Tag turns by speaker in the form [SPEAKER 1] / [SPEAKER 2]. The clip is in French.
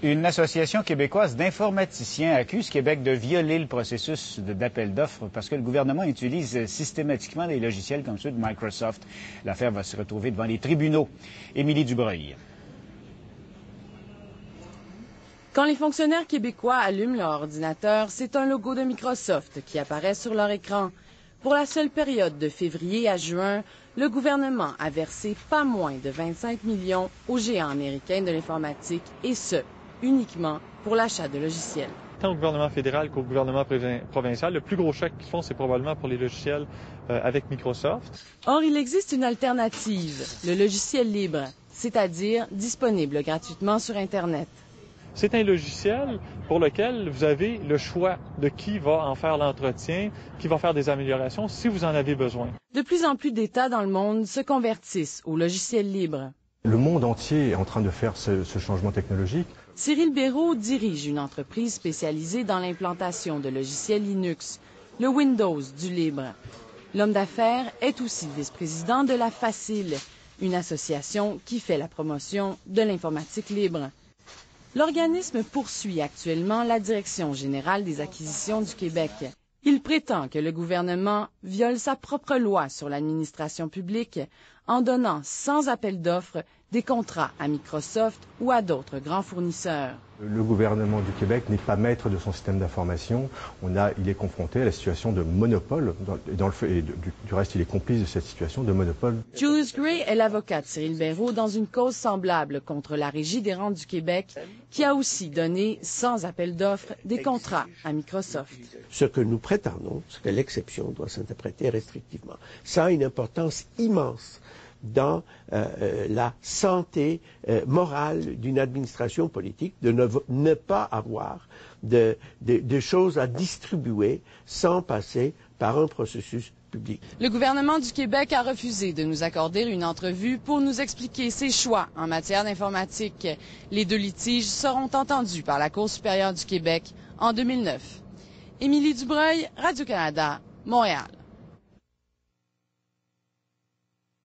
[SPEAKER 1] Une association québécoise d'informaticiens accuse Québec de violer le processus d'appel d'offres parce que le gouvernement utilise systématiquement des logiciels comme ceux de Microsoft. L'affaire va se retrouver devant les tribunaux. Émilie Dubreuil.
[SPEAKER 2] Quand les fonctionnaires québécois allument leur ordinateur, c'est un logo de Microsoft qui apparaît sur leur écran. Pour la seule période de février à juin, le gouvernement a versé pas moins de 25 millions aux géants américains de l'informatique, et ce, uniquement pour l'achat de logiciels.
[SPEAKER 3] Tant au gouvernement fédéral qu'au gouvernement provincial, le plus gros chèque qu'ils font, c'est probablement pour les logiciels avec Microsoft.
[SPEAKER 2] Or, il existe une alternative, le logiciel libre, c'est-à-dire disponible gratuitement sur Internet.
[SPEAKER 3] C'est un logiciel pour lequel vous avez le choix de qui va en faire l'entretien, qui va faire des améliorations si vous en avez besoin.
[SPEAKER 2] De plus en plus d'États dans le monde se convertissent au logiciel libre.
[SPEAKER 4] Le monde entier est en train de faire ce changement technologique.
[SPEAKER 2] Cyril Béraud dirige une entreprise spécialisée dans l'implantation de logiciels Linux, le Windows du libre. L'homme d'affaires est aussi vice-président de la Facile, une association qui fait la promotion de l'informatique libre. L'organisme poursuit actuellement la Direction générale des acquisitions du Québec. Il prétend que le gouvernement viole sa propre loi sur l'administration publique en donnant sans appel d'offres des contrats à Microsoft ou à d'autres grands fournisseurs.
[SPEAKER 4] Le gouvernement du Québec n'est pas maître de son système d'information. Il est confronté à la situation de monopole. Du reste, il est complice de cette situation de monopole.
[SPEAKER 2] Julius Gray est l'avocat de Cyril Béraud dans une cause semblable contre la Régie des rentes du Québec, qui a aussi donné, sans appel d'offres, des contrats à Microsoft.
[SPEAKER 5] Ce que nous prétendons, c'est que l'exception doit s'interpréter restrictivement. Ça a une importance immense dans la santé morale d'une administration politique, de ne pas avoir de choses à distribuer sans passer par un processus public.
[SPEAKER 2] Le gouvernement du Québec a refusé de nous accorder une entrevue pour nous expliquer ses choix en matière d'informatique. Les deux litiges seront entendus par la Cour supérieure du Québec en 2009. Émilie Dubreuil, Radio-Canada, Montréal.